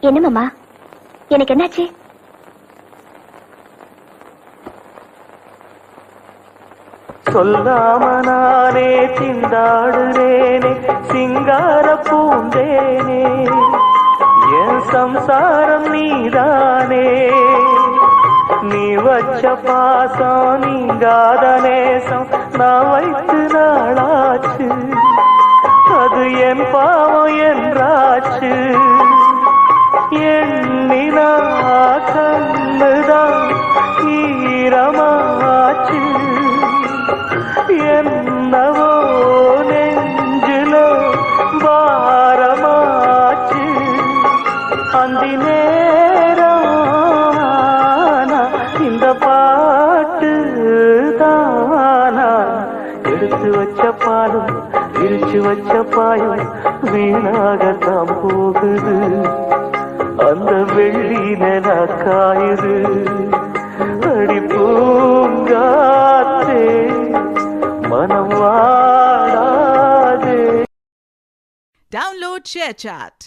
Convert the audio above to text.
என்ன மாமா, எனக்கு என்னாச்சு? சொல்லாம நானே திண்டாடுறேனே சிங்கார பூந்தேனே, என் சம்சாரம் நீதானே. நீ வச்ச பாசம் நீங்காத நேசம் நான் வைத்து நாளாச்சு, அது என் பாவம் என்றாச்சு. எண்ணினா கண்ணுதான் ஈரமாச்சு, என்னவோ நெஞ்சில பாரமாச்சு. அந்தி நேரம் இந்த பாட்டு தானா, எடுத்து வச்ச பாலும் விரிச்சு வச்ச பாயும் வீணாகத்தான் போகுது. அந்த வெள்ளி நில காயுது. அடி பூங்காத்தே மனம் வாடாதே. Download ShareChat.